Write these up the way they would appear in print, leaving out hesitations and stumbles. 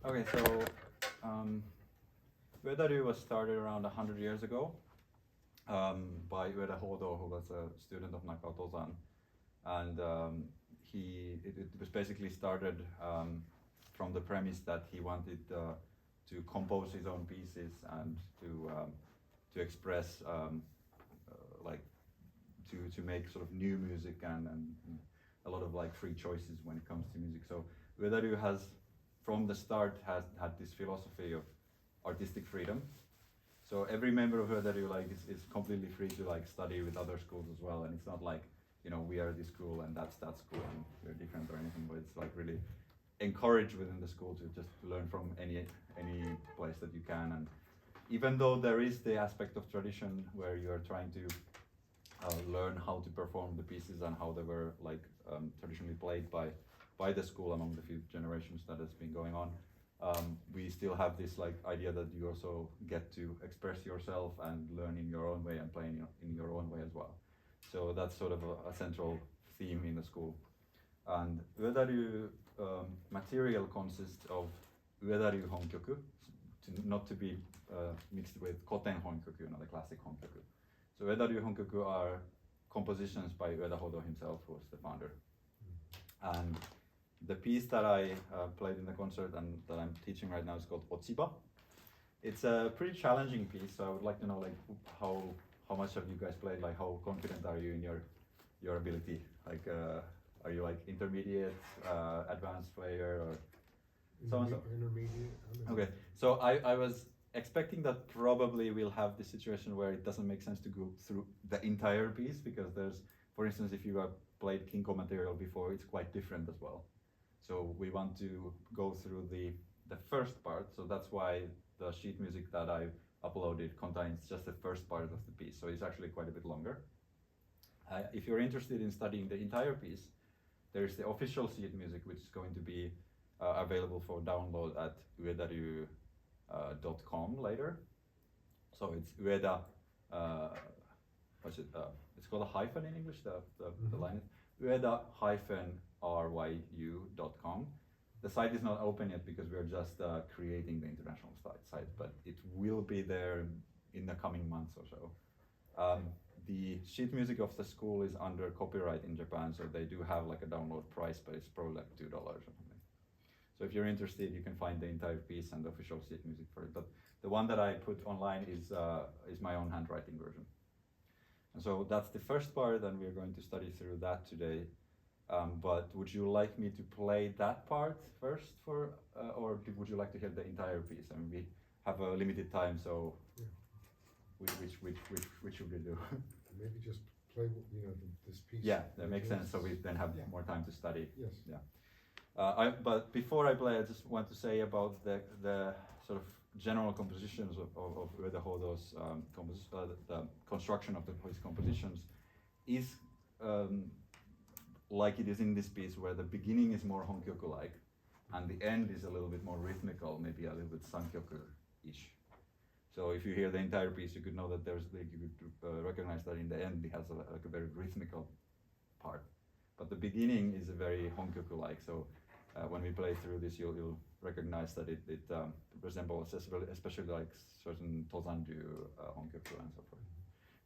Okay, so Ueda-ryū was started around 100 years ago by Ueda-ryū, who was a student of Nakao-Tozan. And it was basically started from the premise that he wanted to compose his own pieces and to express like to make sort of new music and a lot of like free choices when it comes to music. So Ueda-ryū has from the start has had this philosophy of artistic freedom. So every member of Ueda-ryū like is completely free to like study with other schools as well, and it's not like, you know, we are this school and that's that school and we're different or anything, but it's like really encouraged within the school to just learn from any place that you can. And even though there is the aspect of tradition where you are trying to learn how to perform the pieces and how they were like traditionally played by the school among the few generations that has been going on, we still have this like idea that you also get to express yourself and learn in your own way and play in your own way as well. So that's sort of a central theme in the school. And Ueda-ryū material consists of Ueda-ryū Honkyoku, not to be mixed with Koten Honkyoku, the classic Honkyoku. So Ueda-ryū Honkyoku are compositions by Ueda-ryū himself, who was the founder. And the piece that I played in the concert and that I'm teaching right now is called Ochiba. It's a pretty challenging piece, so I would like to know like how much have you guys played? Like how confident are you in your ability? Like are you like intermediate, advanced player, or so and so? Intermediate. Okay, so I was expecting that probably we'll have this situation where it doesn't make sense to go through the entire piece, because there's, for instance, if you have played Kinko material before, it's quite different as well. So we want to go through the first part, so that's why the sheet music that I uploaded contains just the first part of the piece, so it's actually quite a bit longer. If you're interested in studying the entire piece, there's the official sheet music, which is going to be available for download at ueda-ryū.com later. So it's Ueda, it's called a hyphen in English, the line, Ueda-ryū.com. The site is not open yet because we're just creating the international site, but it will be there in the coming months or so. The sheet music of the school is under copyright in Japan, so they do have like a download price, but it's probably like $2 or something. So if you're interested, you can find the entire piece and the official sheet music for it. But the one that I put online is my own handwriting version. And so that's the first part, and we're going to study through that today. But would you like me to play that part first, or would you like to hear the entire piece? I mean, we have a limited time, so which should we do? Maybe just play, this piece. Yeah, that makes sense. So we then have more time to study. Yes. Yeah. But before I play, I just want to say about the sort of general compositions of Ueda-ryū's the construction of his compositions is like it is in this piece, where the beginning is more Honkyoku-like, and the end is a little bit more rhythmical, maybe a little bit Sankyoku-ish. So if you hear the entire piece, you could know that you could recognize that in the end it has like a very rhythmical part. But the beginning is a very Honkyoku-like. So when we play through this, you'll recognize that it resembles especially like certain Tozan-ryū Honkyoku and so forth.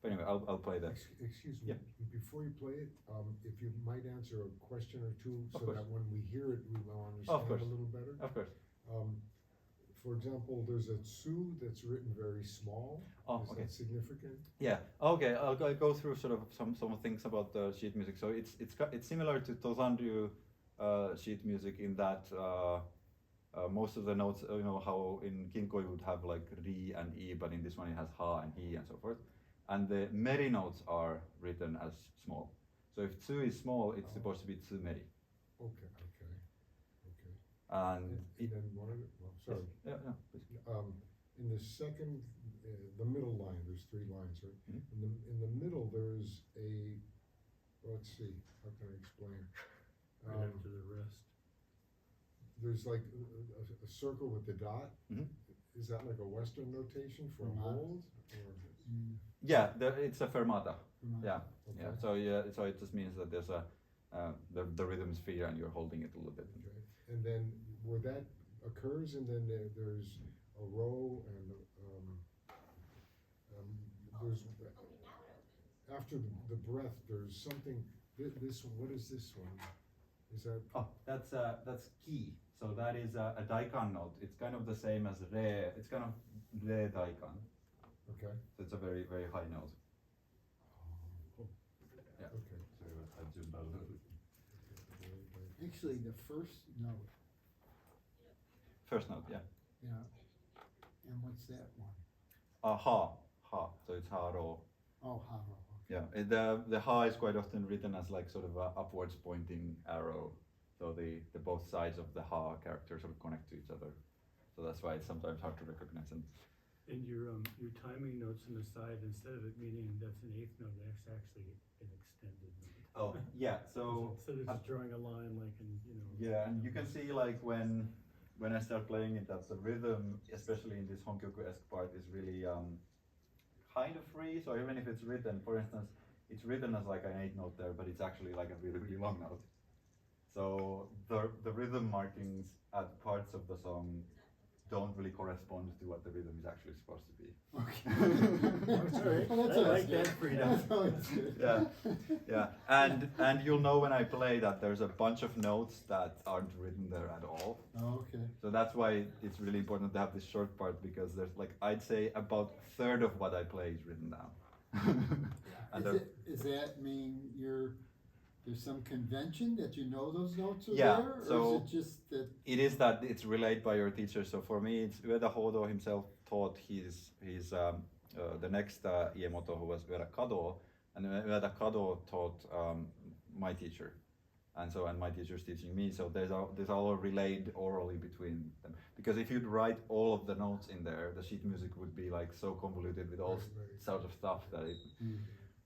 But anyway, I'll play that. Excuse me, Yeah. Before you play it, if you might answer a question or two, so course. that when we hear it, we will Of understand course. a little better. Of course. For example, there's a tsu that's written very small. Is Okay. that significant? Yeah. Okay. I'll go through sort of some things about the sheet music. So it's similar to Tozan-ryū sheet music in that most of the notes, how in Kinko you would have like ri and i, but in this one it has ha and hi and so forth. And the meri notes are written as small. So if tsu is small, it's supposed to be tsu meri. Okay. And then one of the, sorry. Yeah, please. In the second, the middle line, there's 3 lines, right? Mm-hmm. In the middle, there's a, let's see, how can I explain? Right after the rest. There's like a circle with the dot. Mm-hmm. Is that like a Western notation for hold? Or? Yeah, it's a fermata. Yeah, Okay. yeah. So it just means that there's the rhythm sphere and you're holding it a little bit. Okay. And then occurs, and then there's a row, and there's after the breath. There's something. This one. What is this one? Is that? Oh, that's ki. So that is a daikan note. It's kind of the same as re. It's kind of re daikan. Okay. So it's a very very high note. Yeah. Okay. So I zoomed out a little bit. Actually, the first note, First note, yeah. yeah. And what's that one? Ha. So it's Aaro. Oh, Aaro. Yeah. The ha is quite often written as like sort of a upwards pointing arrow. So the both sides of the ha character sort of connect to each other. So that's why it's sometimes hard to recognize. And your timing notes on the side, instead of it meaning that's an eighth note, that's actually an extended note. Oh yeah. So instead of just drawing a line like in, yeah, and you can see like when I start playing it that the rhythm, especially in this Honkyoku-esque part, is really kind of free. So even if it's written, for instance, it's written as like an 8 note there, but it's actually like a really really long note. So the rhythm markings at parts of the song don't really correspond to what the rhythm is actually supposed to be. Okay. Well, that's I like that freedom. That's always good. Yeah, and you'll know when I play that there's a bunch of notes that aren't written there at all. Oh, okay. So that's why it's really important to have this short part, because there's like, I'd say about a third of what I play is written down. And Does that mean there's some convention that you know those notes are Yeah, there? Or so is it just that? it is that it's relayed by your teacher. So for me, it's Ueda-ryū himself taught the next Iemoto, who was Ueda-kado, and Ueda-kado taught my teacher, and my teacher's teaching me. So there's all relayed orally between them. Because if you'd write all of the notes in there, the sheet music would be like so convoluted with all sorts of stuff that it.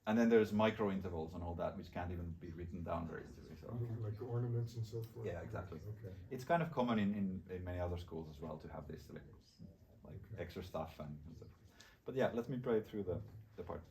And then there's micro intervals and all that, which can't even be written down very easily. So. Like ornaments and so forth? Yeah, exactly. Okay. It's kind of common in many other schools as well to have this like extra stuff and stuff. But yeah, let me play through the part.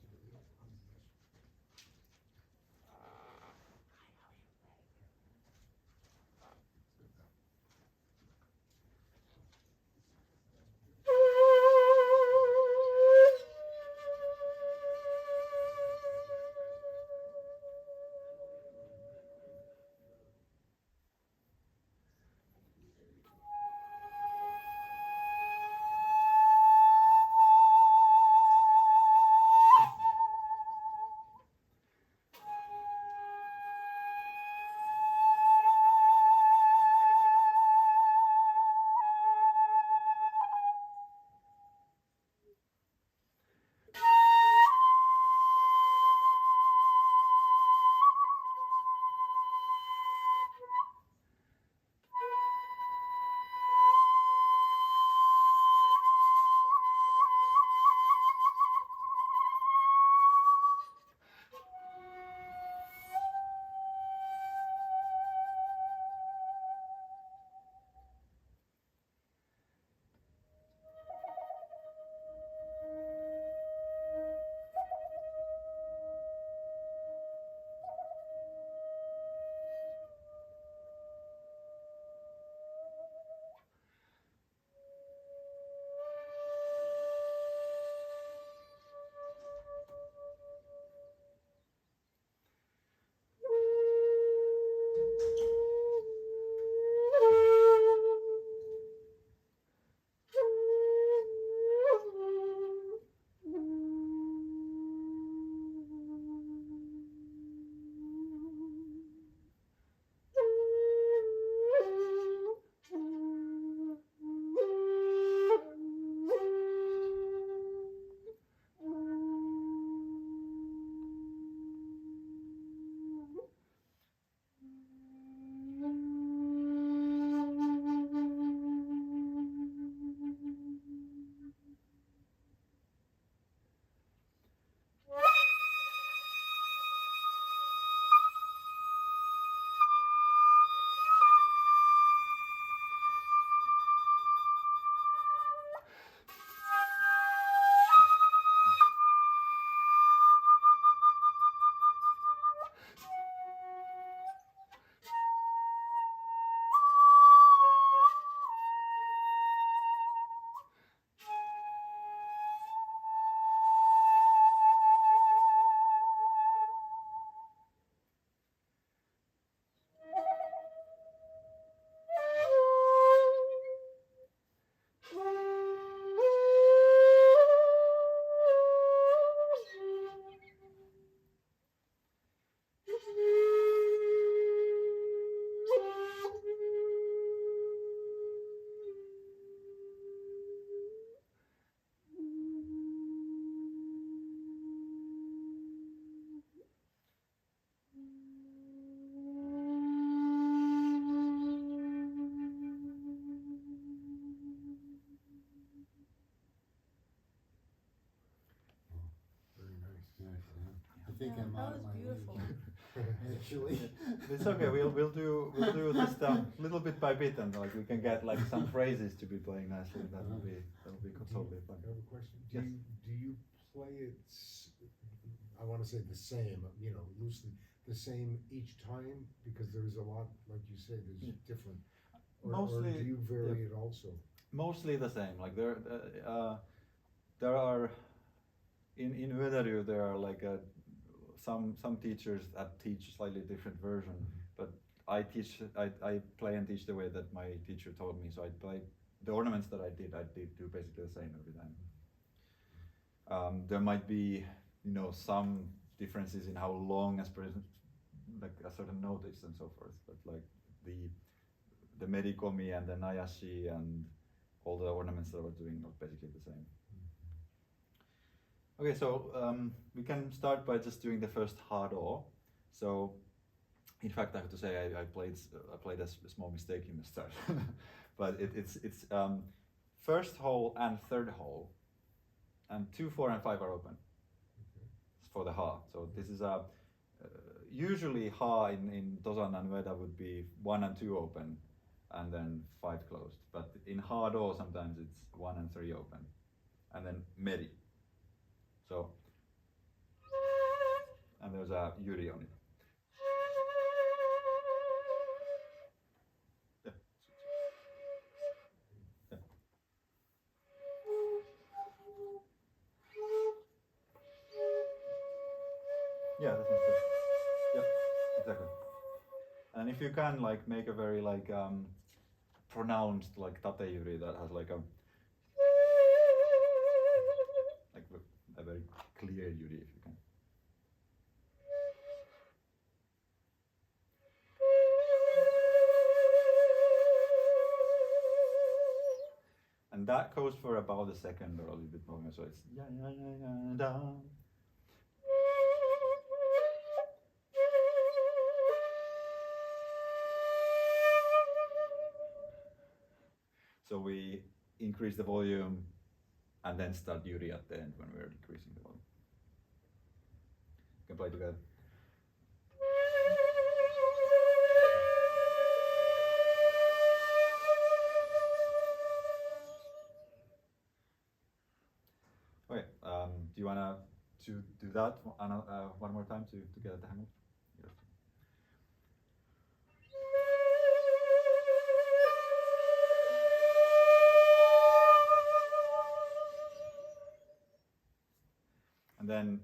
think Yeah, I'm that out of was my beautiful. league, actually. It's okay. We'll do just little bit by bit, and like we can get like some phrases to be playing nicely. And that'll be totally fun. I have a question. Yes. Do you play it, I wanna say the same, you know, loosely, the same each time? Because there's a lot, like you say, there's Yeah. different, or Mostly, do you vary it also? Mostly the same. Like there are in Ueda-ryū there are like some teachers that teach slightly different version, but I play and teach the way that my teacher told me. So I play the ornaments that I did do basically the same every time. There might be, you know, some differences in how long like a certain note is and so forth, but like the merikomi and the nayashi and all the ornaments that we're doing are basically the same. Okay, so we can start by just doing the first Aaro. So, in fact, I have to say I played a small mistake in the start, but it's first hole and third hole, and 2, 4, and 5 are open for the Ha. So this is a usually Ha in Tozan and Ueda would be 1 and 2 open, and then 5 closed. But in Aaro sometimes it's 1 and 3 open, and then Meri. So, and there's a Yuri on it. Yeah. Yeah. Yeah, that sounds good. Yeah, exactly. And if you can like make a very like pronounced like tate yuri that has like a very clear yuri if you can. And that goes for about a second or a little bit longer, so it's ya ya ya ya da. So we increase the volume and then start yuri at the end when we're decreasing the volume. You can play together. Okay, do you wanna do that one more time to get the hang of it? Yes. And then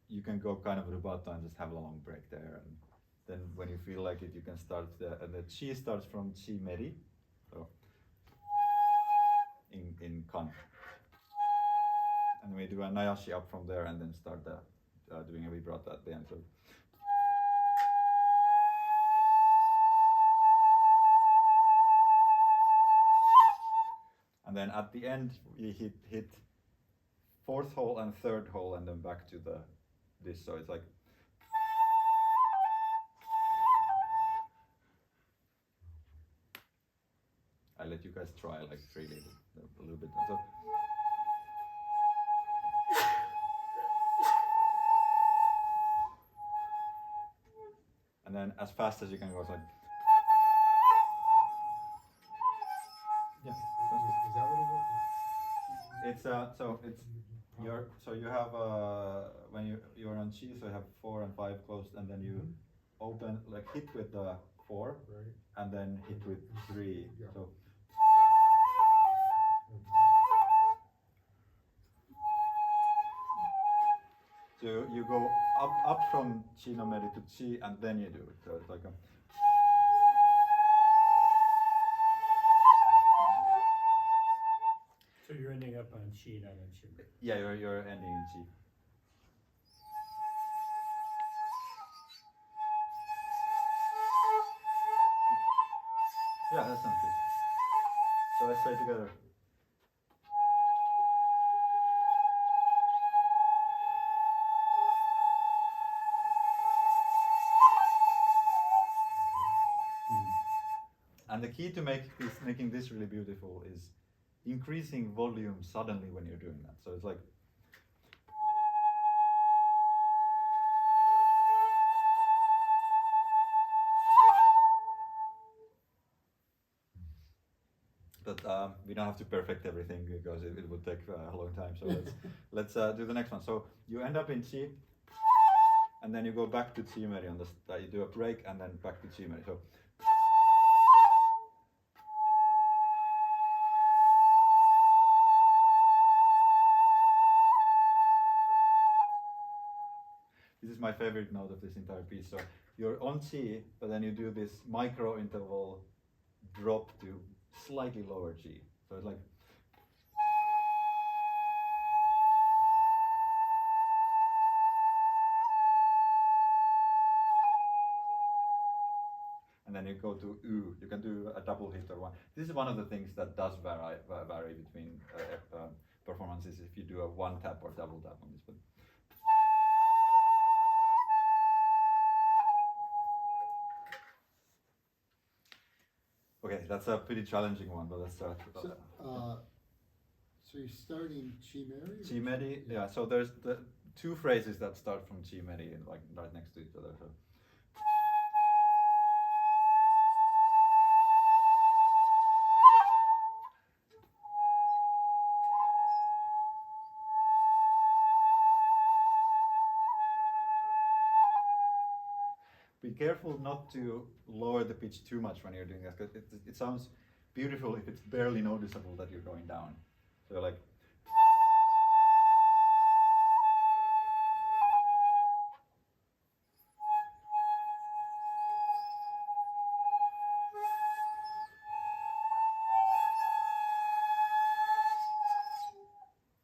you can go kind of rubato and just have a long break there, and then when you feel like it, you can start and the chi starts from chi meri, so in kan, and we do a nayashi up from there, and then start doing a vibrato at the end. So. And then at the end, we hit 4th hole and 3rd hole, and then back to this. So it's like. I let you guys try like freely a little bit. So. And then as fast as you can go, it's like. Yeah. Is that what it was? It's so you have when you're on chi, so you have 4 and 5 closed, and then you open like hit with the 4, Right. and then hit with 3. Yeah. So. So you go up from chi no meri to chi, and then you do it. So it's like a. So you're ending up on chi, not on chi. Yeah, you're ending in chi. Yeah, that sounds good. So let's play together. And the key to making this really beautiful is increasing volume suddenly when you're doing that. So it's like. But we don't have to perfect everything because it would take a long time. So let's do the next one. So you end up in Chi, and then you go back to Chimeri on the you do a break and then back to Chimeri. So this is my favorite note of this entire piece. So you're on Chi, but then you do this micro interval drop to slightly lower G. So it's like and then you go to U. You can do a double hit or one. This is one of the things that does vary between performances if you do a one tap or double tap on this one. Okay, that's a pretty challenging one, but let's start with that. So you're starting Chimeri? Chimeri, yeah. So there's the two phrases that start from Chimeri, like right next to each other. So. Be careful not to lower the pitch too much when you're doing that, because it sounds beautiful if it's barely noticeable that you're going down. So like.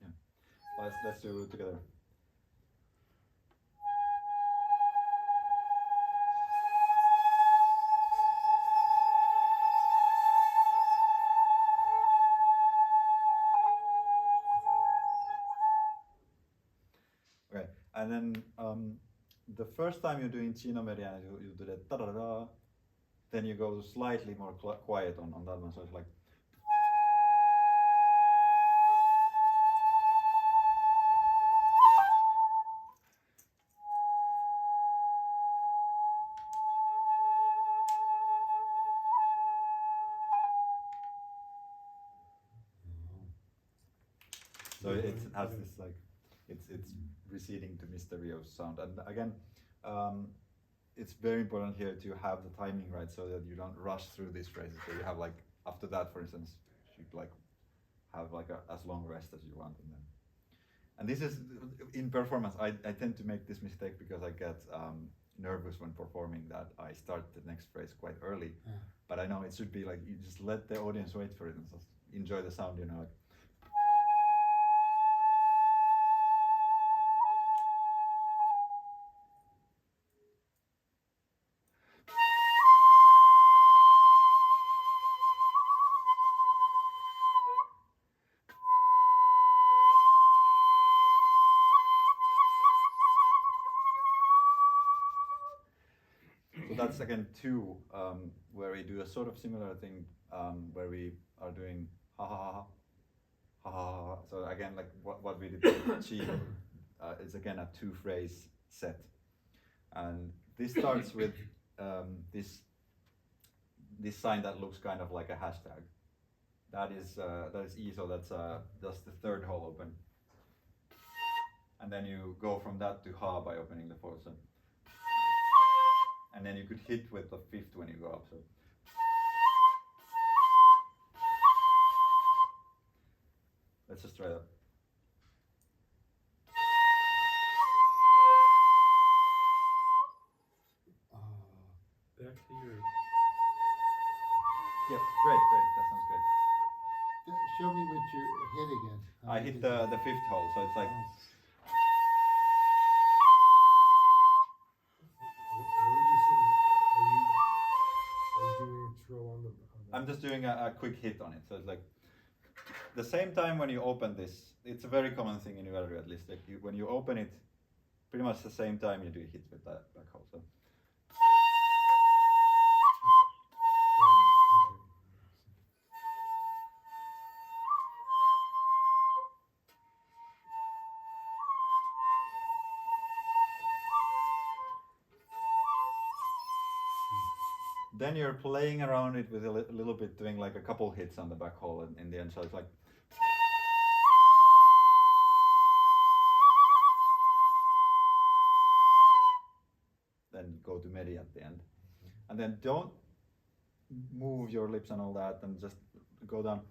Yeah. Let's do it together. Okay, and then the first time you're doing Chino Meridiana, you do that da da da, then you go slightly more quiet on that one, so it's like. So it has this like, it's receding to mysterious sound, and again, it's very important here to have the timing right so that you don't rush through these phrases. So you have like after that, for instance, you should like have like as long rest as you want, and this is in performance. I tend to make this mistake because I get nervous when performing that I start the next phrase quite early, but I know it should be like you just let the audience wait for it and just enjoy the sound, you know. Like, so that's again two, where we do a sort of similar thing, where we are doing ha ha ha ha ha ha. So again, like what we did with Chi is again a two phrase set, and this starts with this sign that looks kind of like a hashtag. That is E, so that's the third hole open, and then you go from that to Ha by opening the fourth. So. And then you could hit with the fifth when you go up. So. Let's just try that. Back to your. Yeah, great. That sounds great. Show me what you hit again. I hit the fifth hole, so it's like. I'm just doing a quick hit on it, so it's like the same time when you open this. It's a very common thing in Ueda-ryū, at least. Like when you open it, pretty much the same time you do hit with that black hole. So. then you're playing around it with a little bit, doing like a couple hits on the back hole in the end. So it's like. Then go to medi at the end. And then don't move your lips and all that, and just go down.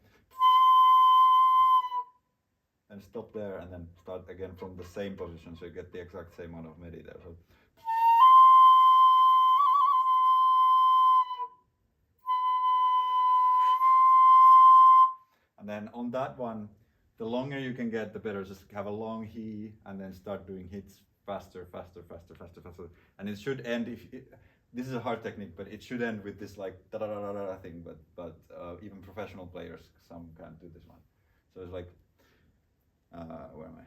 And stop there, and then start again from the same position, so you get the exact same amount of medi there. So. And then on that one, the longer you can get, the better. Just have a long he, and then start doing hits faster, faster, faster, faster, faster. And it should end, this is a hard technique, but it should end with this like da da da da da thing. But even professional players, some can't do this one. So it's like, where am I?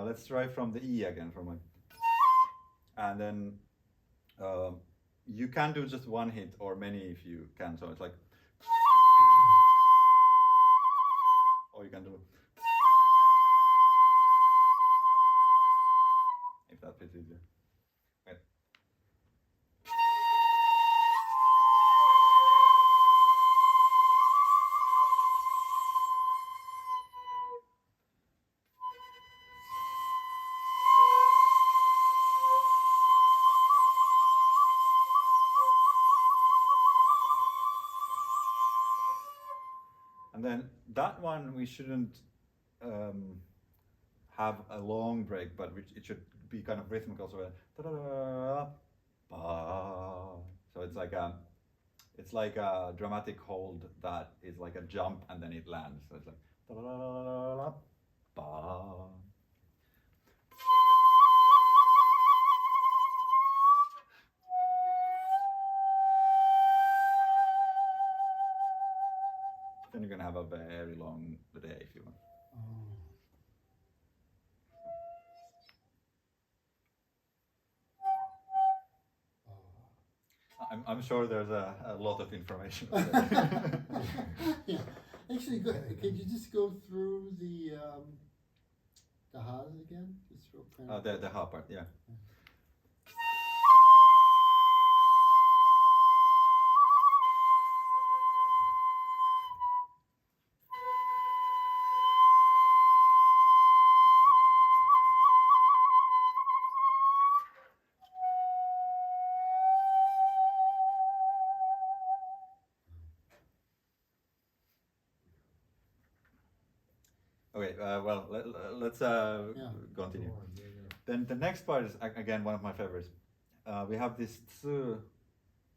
Let's try from the E again, from like, and then you can do just one hit or many if you can. So it's like, or you can do, if that fits easier. Wait. And then that one we shouldn't have a long break, but it should be kind of rhythmical. So it's like a dramatic hold that is like a jump and then it lands. So it's like then you're gonna have a very long day if you want. I'm sure there's a lot of information. Yeah. Actually, could you just go through the Haas again? Just real kind of. The Ha part, yeah. Okay, well, let's continue. Go on, yeah. Then the next part is again one of my favorites. We have this tsu,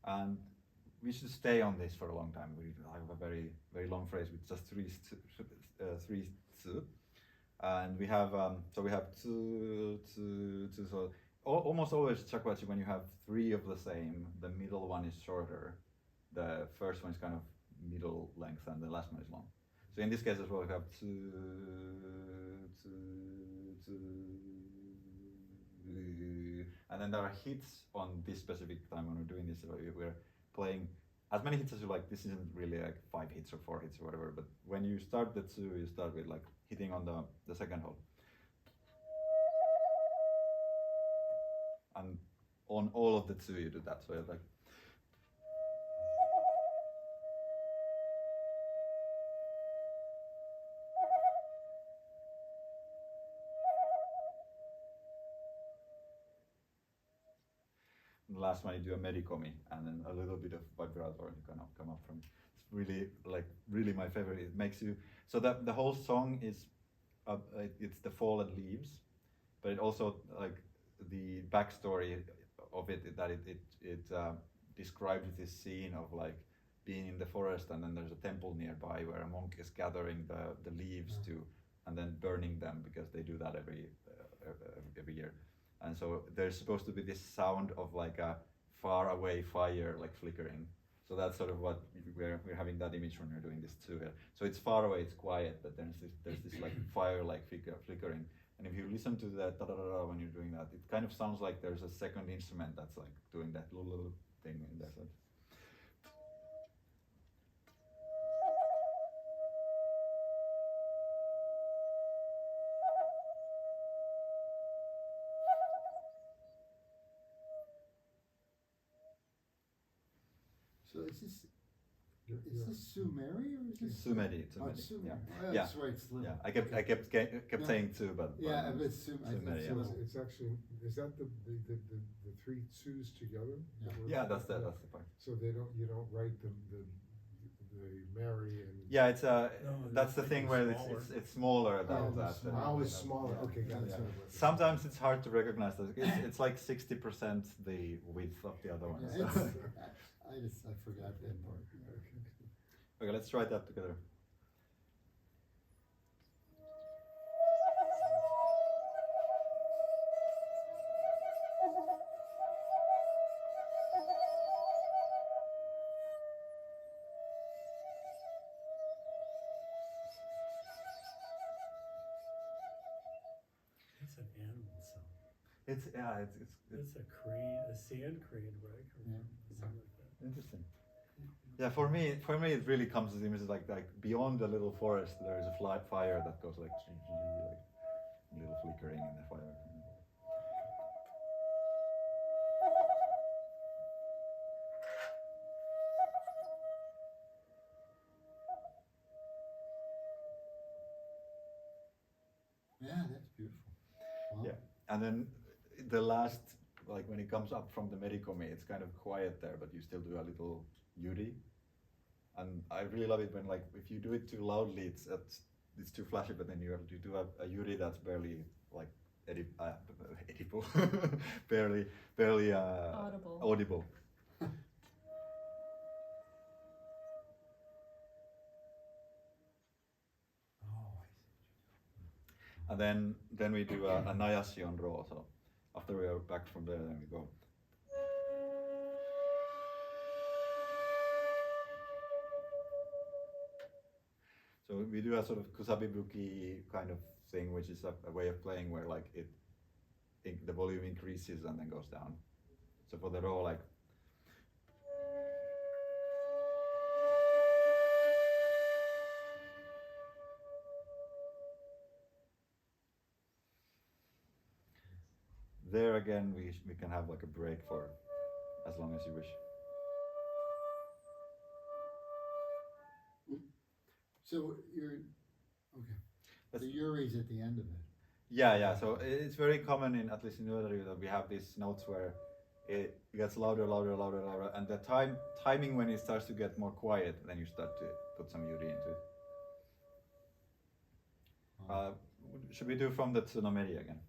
and we should stay on this for a long time. We have a very very long phrase with just three tsu, and we have tsu tsu tsu. So almost always shakuhachi, when you have three of the same, the middle one is shorter. The first one is kind of middle length, and the last one is long. So in this case as well, we have tsu, tsu, tsu, and then there are hits on this specific time when we're doing this. So we're playing as many hits as you like. This isn't really like 5 hits or 4 hits or whatever, but when you start the tsu, you start with like hitting on the second hole. And on all of the tsu you do that. So it's like, the last one you do a medikomi and then a little bit of vibrato, and you kind of come up from. It's really my favorite. It makes you so that the whole song is it's the fallen leaves, but it also like the backstory of it, that it describes this scene of like being in the forest, and then there's a temple nearby where a monk is gathering the leaves and then burning them, because they do that every year. And so there's supposed to be this sound of like a far away fire like flickering. So that's sort of what we're having that image when we're doing this too. So it's far away, it's quiet, but there's this like fire like flickering. And if you listen to that da da da da when you're doing that, it kind of sounds like there's a second instrument that's like doing that little thing in there. So is this You're- Sumeri or is this? Sumeri, Oh, Sumeri, Sumeri. yeah. Oh, Yeah. that's right, it's little. Yeah, I kept No. saying two, but Yeah, but Sumeri. Sumeri, So it's actually, is that the three twos together? Yeah. yeah, that's the part. So you don't write the Mary and. Yeah, it's No, that's the it's thing smaller. where it's smaller than Oh, that. smaller. Oh, it's you know. smaller, okay, got it. Yeah. Sometimes it's hard to recognize that. It's like 60% the width of the other one. Yeah, so. I forgot that part. Okay, let's try that together. It's an animal sound. It's It's a crane, a sand crane, where I come Yeah. from, something like that. interesting. Yeah, for me it really comes as images like beyond the little forest there is a fire that goes like little flickering in the fire. Yeah, that's beautiful. Wow. Yeah. And then the last, like when it comes up from the merikomi, it's kind of quiet there, but you still do a little yuri. And I really love it when like if you do it too loudly, it's too flashy. But then you do a yuri that's barely like edible, barely audible. Oh, And then we do a nayashi on raw. So after we are back from there, then we go. So we do a sort of kusabibuki kind of thing, which is a way of playing where like the volume increases and then goes down. So for the raw, like. There again, we can have like a break for as long as you wish. So you're, okay, the Yuri's at the end of it. Yeah. So it's very common in, at least in Ueda-ryū, that we have these notes where it gets louder, and the timing when it starts to get more quiet, then you start to put some yuri into it. Should we do from the tsunomeri again?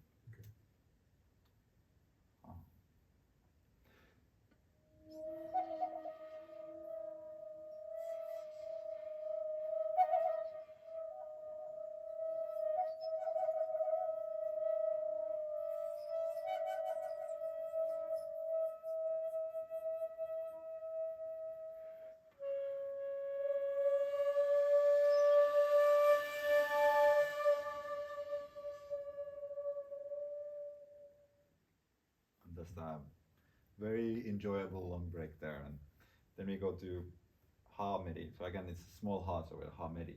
Just a very enjoyable long break there, and then we go to ha-meri. So again, it's a small ha, so we're ha-meri.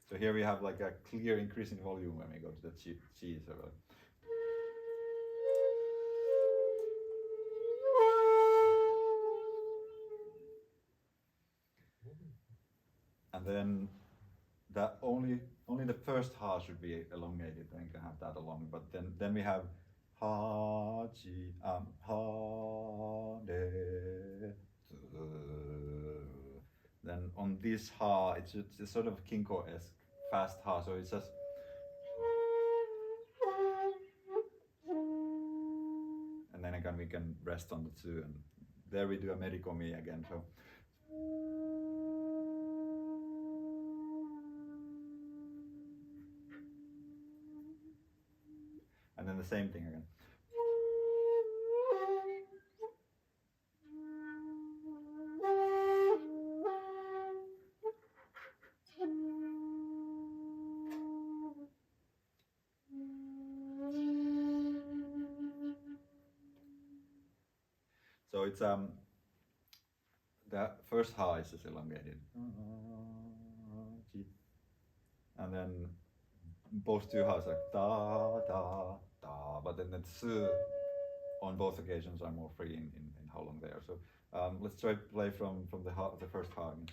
So here we have like a clear increase in volume when we go to the chi. So and then that only the first ha should be elongated, then you can have that along. But then we have ha chi ha de. Then on this ha, it's sort of kinko-esque fast ha, so it's just. And then again we can rest on the two, and there we do a merikomi again. So. the same thing again. So it's the first ha is just elongated, and then both two ha's are da da da, but then the tsu on both occasions are more free in how long they are. So let's try to play from the first ha again.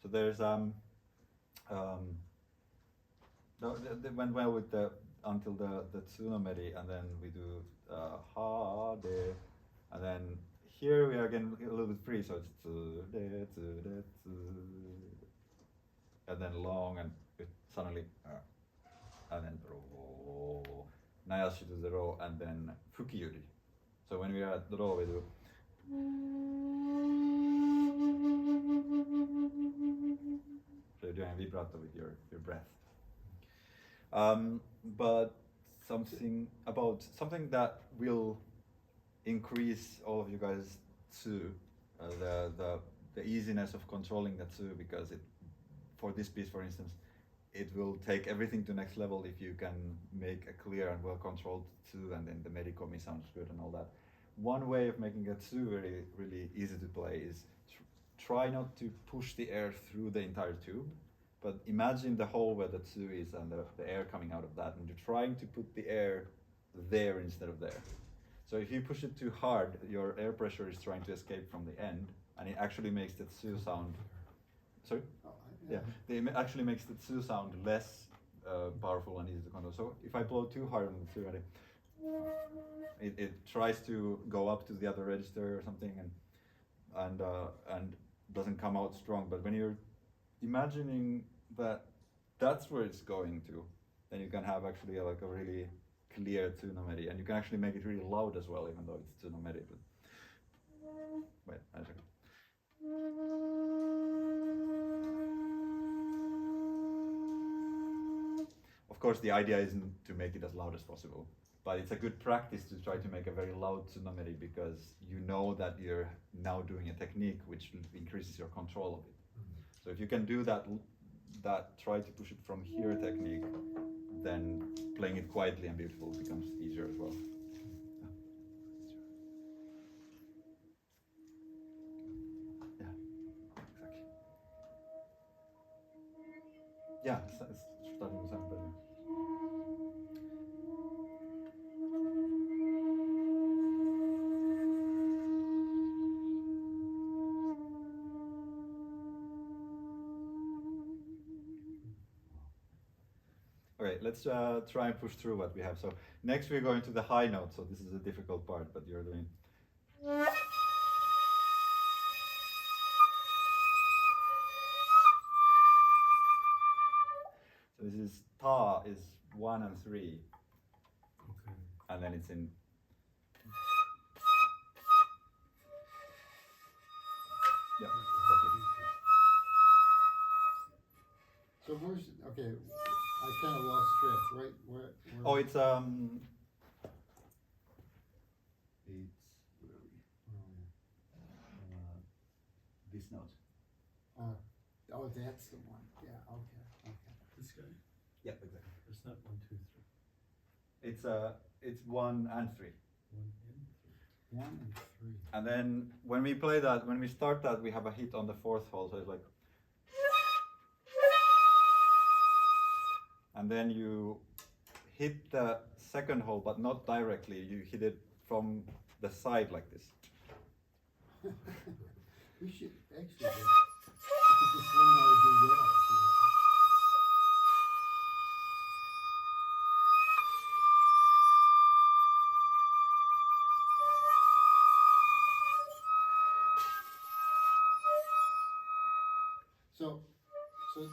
So there's went well with the until the tsunomeri, and then we do ha de, and then here we are again a little bit free, so it's tsu de tsu de tsu, and then long and suddenly and then ro, nayashi to the ro, and then fukiyuri. So when we are at the ro, we do. So you're doing a vibrato with your breath. But something that will increase all of you guys tsu, the easiness of controlling the tsu, because for this piece, for instance, it will take everything to next level if you can make a clear and well controlled tsu, and then the medikomi sounds good and all that. One way of making a tsu really, really easy to play is try not to push the air through the entire tube, but imagine the hole where the tsu is and the air coming out of that, and you're trying to put the air there instead of there. So if you push it too hard, your air pressure is trying to escape from the end, and it actually makes the tsu sound. Sorry? Yeah, it actually makes the tsu sound less powerful and easy to control. So if I blow too hard on the tsu, it tries to go up to the other register or something, and doesn't come out strong. But when you're imagining that that's where it's going to, then you can have actually like a really clear tsunomeri, and you can actually make it really loud as well, even though it's tsunomeri. But wait, a second. Of course, the idea isn't to make it as loud as possible, but it's a good practice to try to make a very loud tsunomeri, because you know that you're now doing a technique which increases your control of it. So if you can do that try to push it from here technique, then playing it quietly and beautiful becomes easier as well. Yeah, exactly. Yeah, it's starting to sound better. Okay, let's try and push through what we have. So next we're going to the high note, so this is a difficult part, but you're doing. So this is ta is 1 and 3. Okay. And then it's in. Yeah, exactly. So where's, okay, I kind of lost track, right, where? Oh, it's where are we? This note. Oh, that's the one, yeah, okay. This guy, Yeah, exactly. it's not 1, 2, 3. It's 1 and 3. 1 and 3. 1 and 3. And then when we play that, when we start that, we have a hit on the 4th hole, so it's like. And then you hit the 2nd hole, but not directly. You hit it from the side like this. We should actually, we could just learn how to do that. So, okay,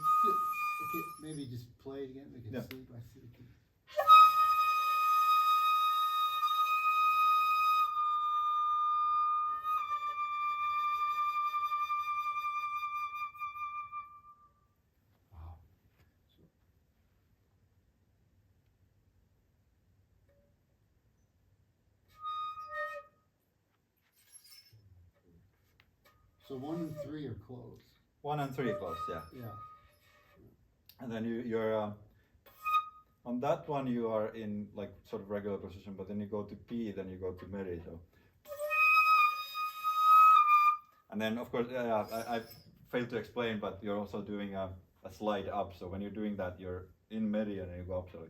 maybe just play it again, we can Yeah. see, I see we can. Wow. So 1 and 3 are close, 1 and 3 close, yeah. yeah. And then you're on that one you are in like sort of regular position, but then you go to P, then you go to Meri. So, and then of course, I failed to explain, but you're also doing a slide up. So when you're doing that, you're in Meri and then you go up. So.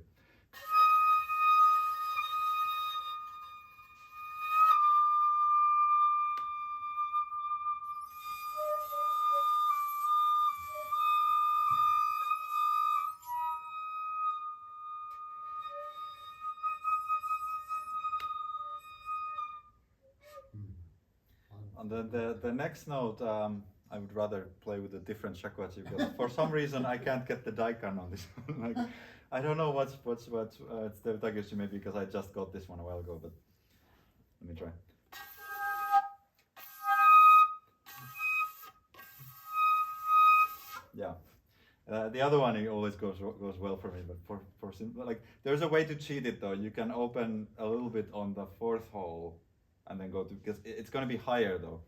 And then the next note, I would rather play with a different shakuhachi because for some reason I can't get the daikan on this one. Like, I don't know what's it's the Takeshi maybe because I just got this one a while ago, but let me try. Yeah. The other one it always goes well for me, but for like there's a way to cheat it though. You can open a little bit on the 4th hole, and then go to because it's going to be higher though.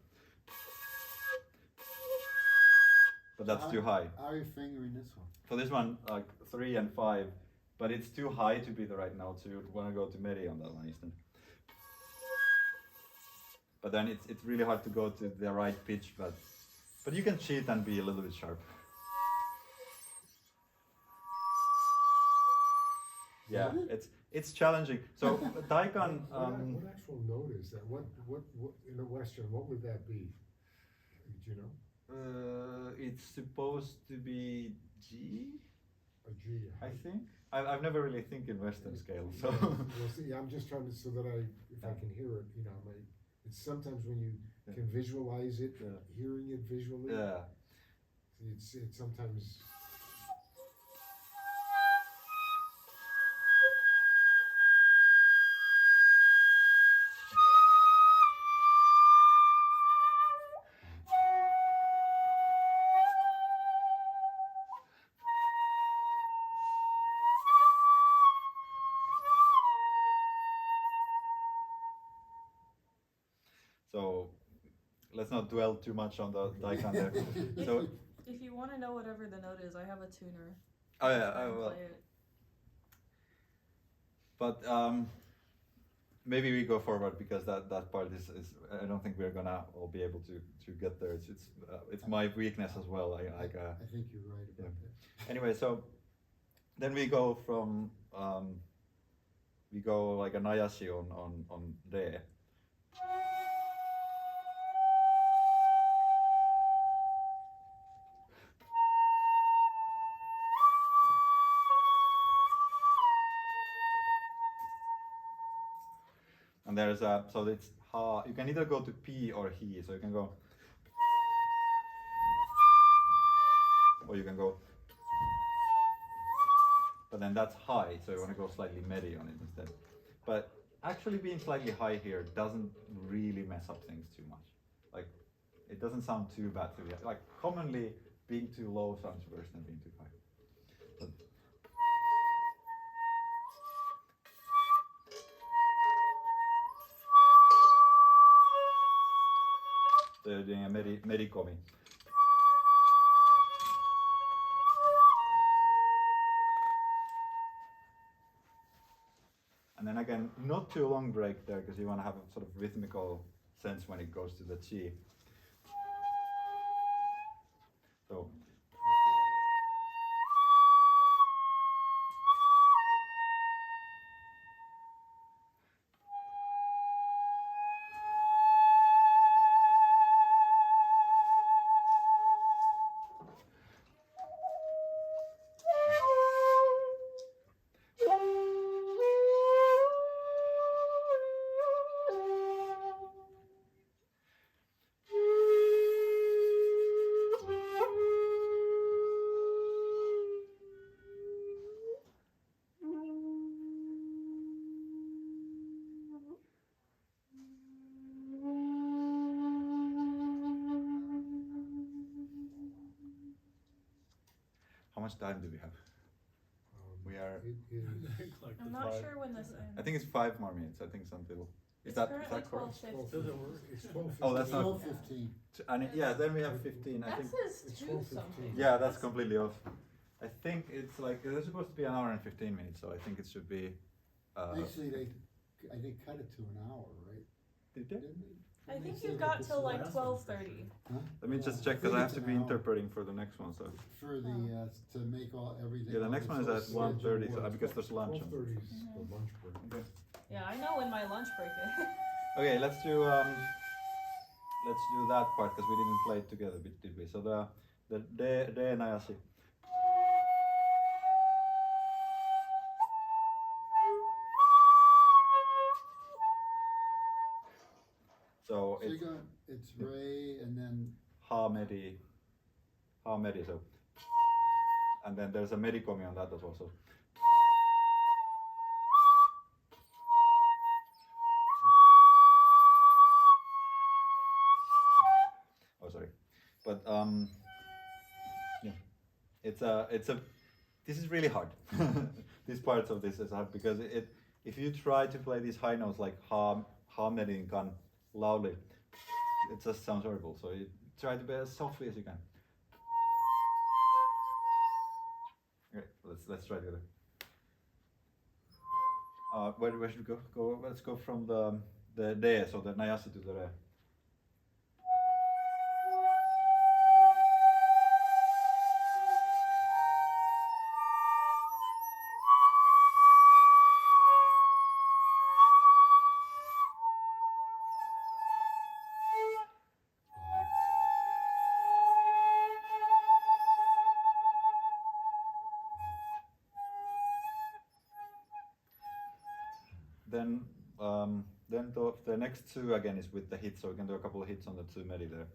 But that's too high. How are you fingering this one? For this one, like 3 and 5, but it's too high to be the right note, so you'd want to go to Meri on that one instead. But then it's really hard to go to the right pitch, but you can cheat and be a little bit sharp. Yeah, it's challenging. So daikan. What actual note is that? What in the Western? What would that be? Do you know? It's supposed to be G. A G. I think. I've never really think in Western scale, so. Well, see, I'm just trying to so that if I can hear it, you know, it's sometimes when you can visualize it, hearing it visually. Yeah. It's sometimes. So let's not dwell too much on the daikan there. So If you want to know whatever the note is, I have a tuner. oh yeah, Try I and will. play it. But maybe we go forward because that part is I don't think we're gonna all be able to get there. It's my weakness as well. I think you're right about that. Anyway, so then we go from we go like a nayashi on re. And there's so it's ha. You can either go to P or he. So you can go, or you can go. But then that's high, so you want to go slightly Meri on it instead. But actually being slightly high here doesn't really mess up things too much. Like, it doesn't sound too bad to me. Like, commonly being too low sounds worse than being too high. But so you're doing a Meri komi. And then again, not too long break there because you want to have a sort of rhythmical sense when it goes to the chi. So. much time do we have? We are. It is, Like I'm the not Five. sure when this ends. I think it's 5 more minutes. I think it's until. Is It's that currently correct? 12:50. Doesn't work. it's 12:15. Oh, that's not- 12:15. And yeah, then we have 15. I That think. says it's 2 12:15. something. Yeah, that's completely off. I think it's like there's supposed to be an hour and 15 minutes, so I think it should be. Actually, I think cut it to an hour, right? Did they? Didn't they? I Didn't think they say you've that got this till like last 12:30. Huh? Let me just Yeah, check because think I have it's to be an hour interpreting for the next one. So For the, to make all, everything. yeah, the next one is at so 1:30, scheduled. because there's lunch. 12:30 is the Mhm. lunch break. Okay. Yeah, I know when my lunch break is. Okay, let's do that part because we didn't play it together, did we? So the de nayashi. So So it's you're going, it's Ray and then, ha medi, so, and then there's a medikomi on that as well. So. Oh, sorry, but yeah, it's a. This is really hard. These parts of this is hard because if you try to play these high notes like ha medi and kan loudly, it just sounds horrible. So you try to play as softly as you can. Okay, let's try together. Where should we go? Let's go from the de, so the nayashi to the re. Then the next two again is with the hits, so we can do a couple of hits on the two medi there.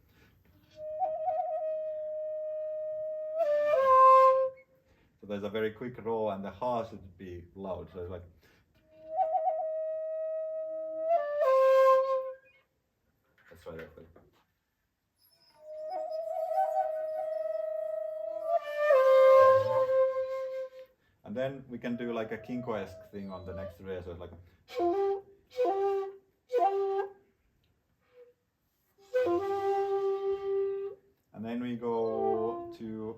So there's a very quick roll, and the ha should be loud. So it's like. Let's try that. And then we can do like a kinko-esque thing on the next re, so it's like. And then we go to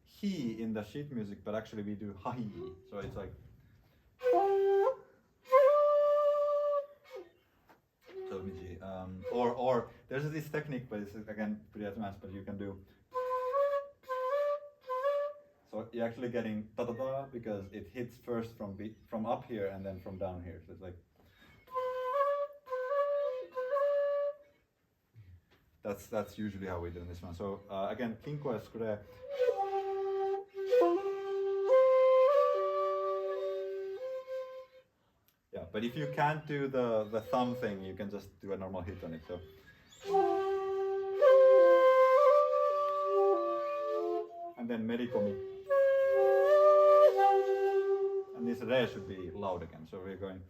he in the sheet music, but actually we do hi, so it's like. So let me see. Or there's this technique, but it's again pretty advanced, but you can do. So you're actually getting da da da because it hits first from up here and then from down here. So it's like. That's usually how we do this one. So again, kinko esque re. Yeah, but if you can't do the thumb thing, you can just do a normal hit on it. So. And then medikomi. And this re should be loud again. So we're going.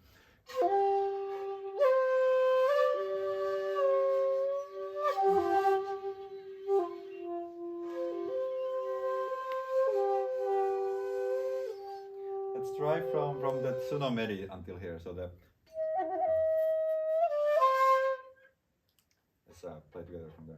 Let's try from the tsuno medi until here. So the. Let's play together from there.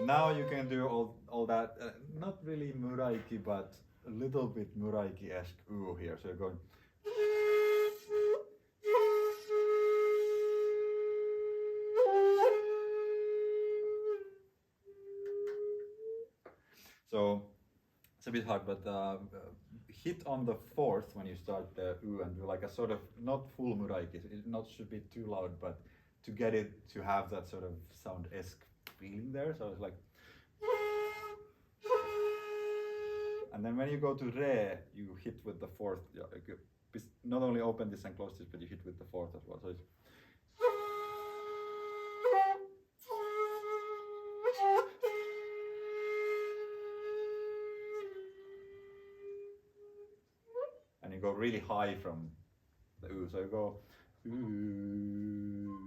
Now you can do all that, not really muraiki, but a little bit muraiki-esque ooh here. So you're going. So it's a bit hard, but hit on the fourth when you start the ooh and do like a sort of not full muraiki. It not should be too loud, but to get it to have that sort of sound-esque feeling there. So it's like. And then when you go to re, you hit with the fourth. Yeah, you not only open this and close this, but you hit with the fourth as well. So it's. you go really high from the U. So you go ooh,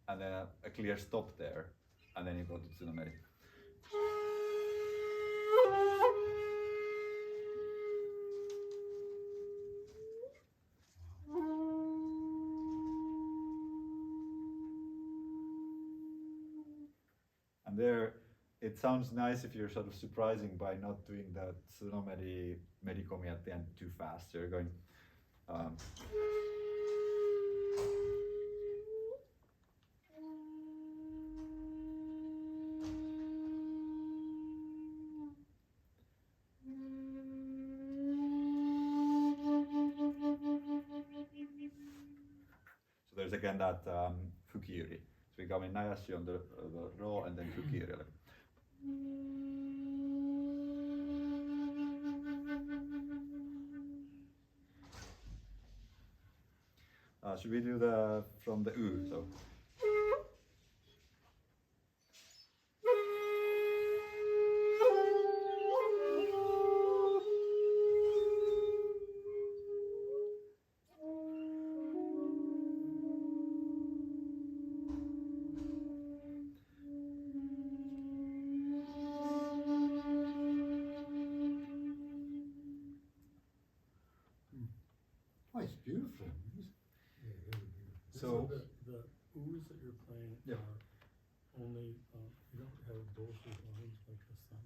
and then a clear stop there, and then you go to tsunomeri. And there, it sounds nice if you're sort of surprising by not doing the tsunomeri merikomi at the end too fast. So you're going. So there's again that fukiuri. So we come in nayashi on the ro and then fukiuri. Should we do the from the u? So. Oh, it's beautiful. Yeah, really beautiful. So- the oohs that you're playing Yeah. are only, you don't have both of lines like the sun.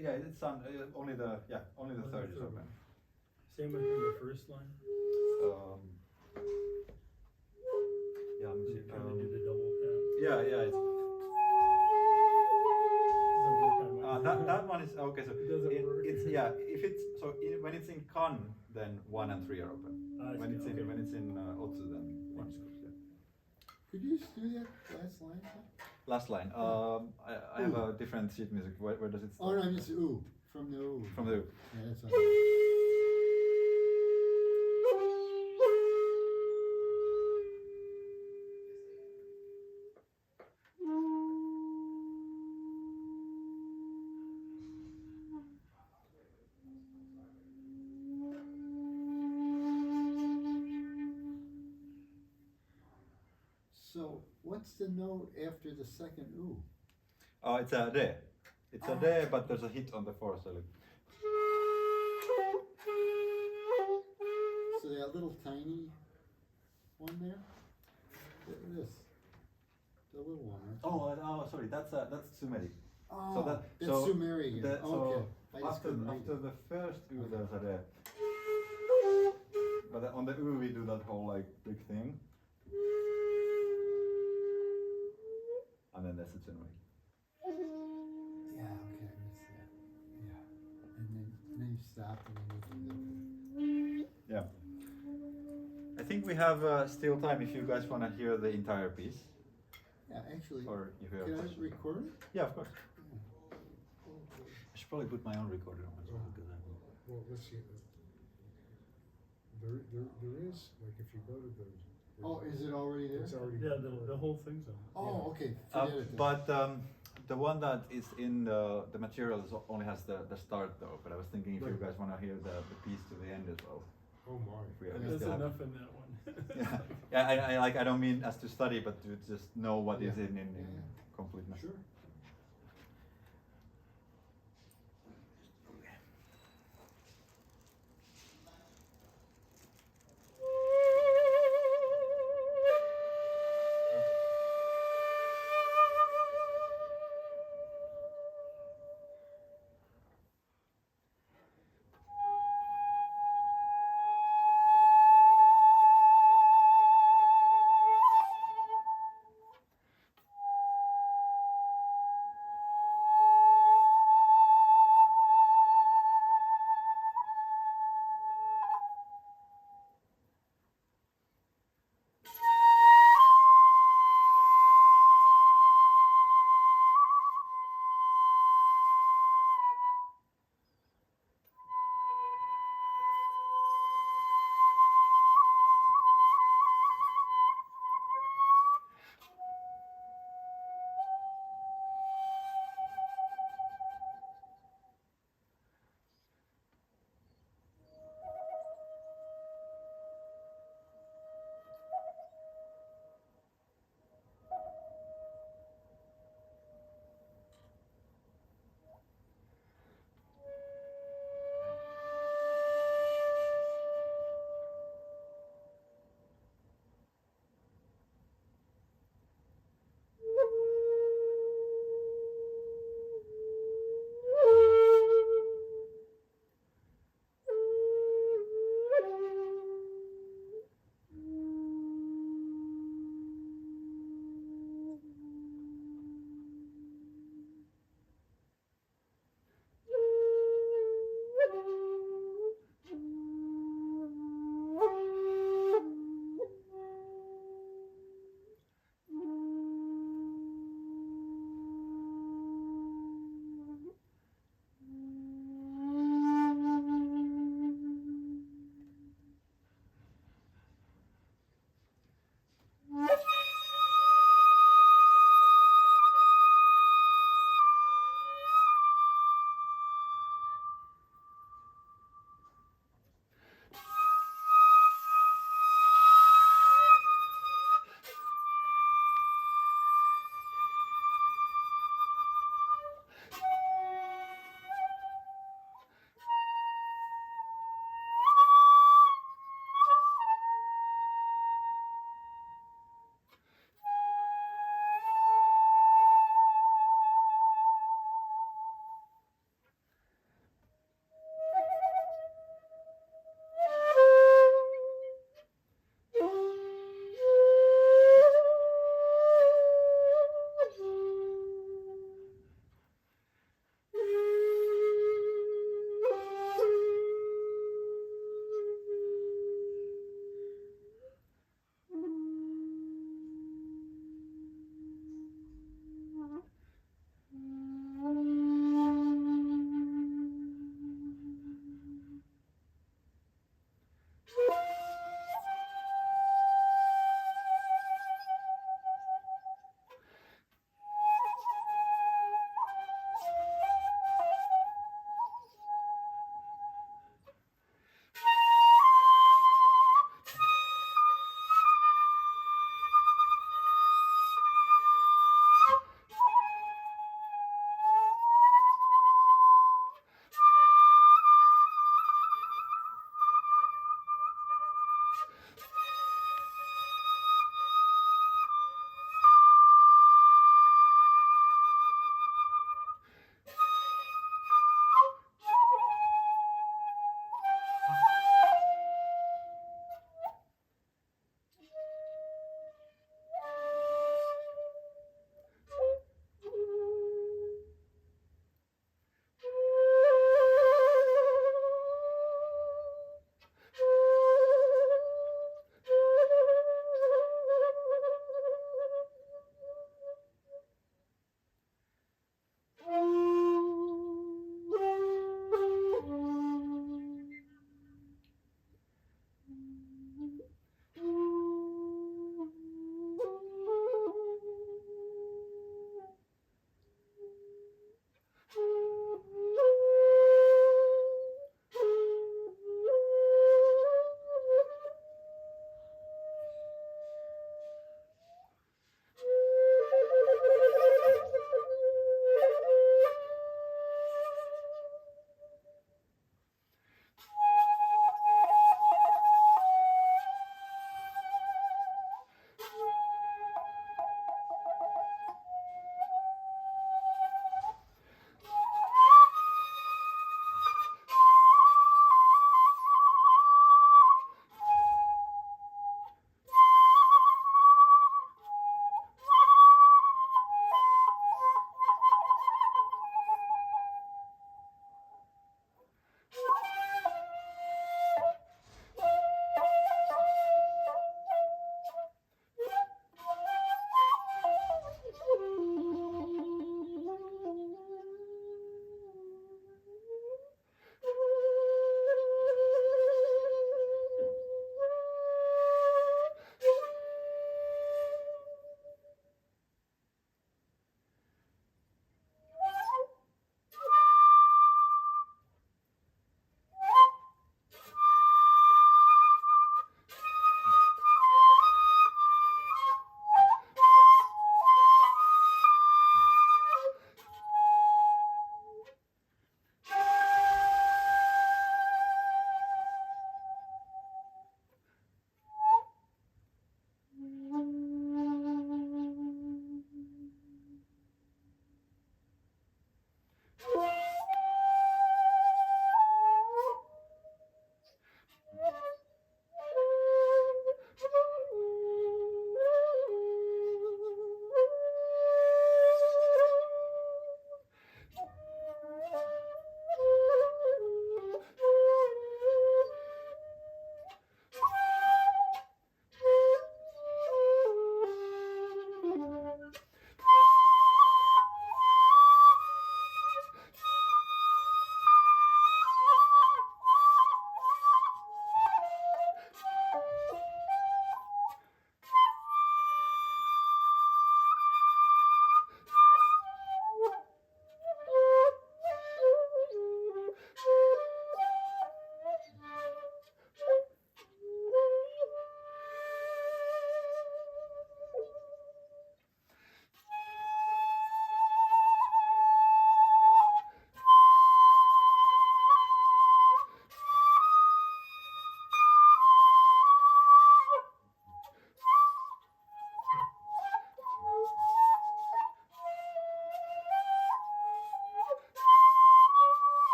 Yeah, it's only the Only the third is third open. one. Same with the first line. Yeah, let me You see. kind of do the double tap. Yeah, it's. Doesn't work on mine. That one is okay. So It doesn't work. it's if it's so when it's in kan, then 1 and 3 are open. When it's in otsu, then 1 is closed. Yeah. Could you just do that last line? Huh? Last line. I have a different sheet music. Where does it Oh, start? no, just ooh. From the ooh. From the. Yeah, that's all. So, what's the note after the second ooh? It's a re. It's a re, but there's a hit on the fourth. So So that little tiny one there? This. The little one, right? Sorry. That's tsumeri. Oh, that's Sumeri again. that- Okay. I just After couldn't read after it. the first u, there's a re. But on the u, we do that whole like big thing. And then there's the tsumeri. Yeah, okay, I missed that. Yeah. And then you stop and then you do Yeah. I think we have still time if you guys want to hear the entire piece. Yeah, actually, Or if you have can I questions. record it? Yeah, of course. Yeah. I should probably put my own recorder on as well. Because Well, let's see. There is, like, if you go to the. Oh, is it already there? It's already. Yeah, the whole thing's on. Oh, okay, forget it then. but the one that is in the materials only has the start though. But I was thinking if you Right. guys want to hear the piece to the end as well. Oh, my. If we There's still have- enough in that one. Yeah, I don't mean as to study, but to just know what is Yeah. in Yeah. completeness. Sure.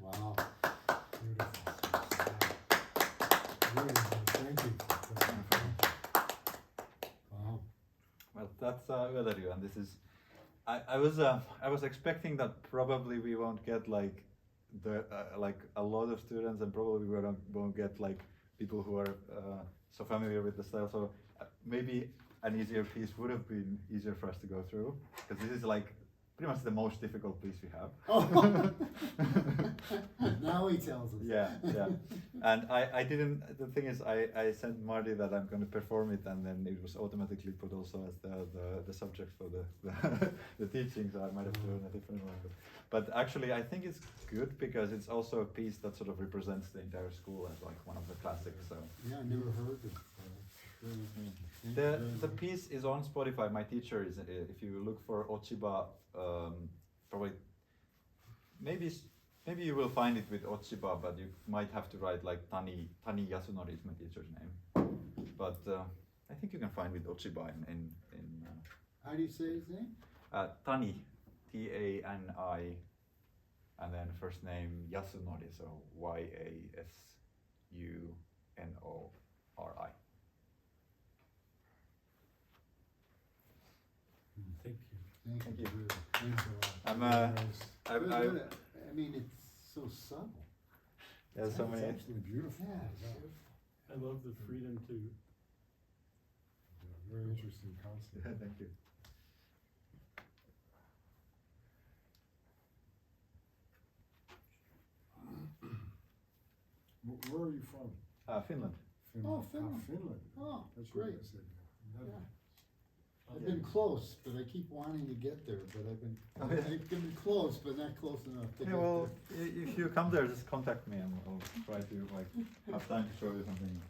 Wow. Beautiful. Really, thank you. Wow. Well, that's Ueda-ryū, and this is. I was expecting that probably we won't get like like a lot of students, and probably we won't get like people who are so familiar with the style. So maybe an easier piece would have been easier for us to go through, because this is like pretty much the most difficult piece we have. Oh. Now he tells us. Yeah, yeah. And I didn't, the thing is, I sent Marty that I'm going to perform it, and then it was automatically put also as the subject for the teaching, so I might have done a different one. But actually, I think it's good because it's also a piece that sort of represents the entire school as like one of the classics. So Yeah, I never heard of the piece is on Spotify. My teacher is, if you look for Ochiba, probably maybe you will find it with Ochiba, but you might have to write like Tani Yasunori is my teacher's name. But I think you can find with Ochiba in How do you say his name? Tani, Tani, and then first name Yasunori, so Yasunori. Thank you. Thank you. Thanks a lot. I'm Very nice. I mean, it's so subtle. there's so It's many. actually beautiful. I love the freedom to Yeah, very interesting concept. Thank you. Where are you from? Finland. Oh, Finland. Finland. Oh, That's what great. I said. Yeah. I've been close, but I keep wanting to get there, but I've been close, but not close enough to Yeah, get well, there. if you come there, just contact me, and I'll try to like have time to show you something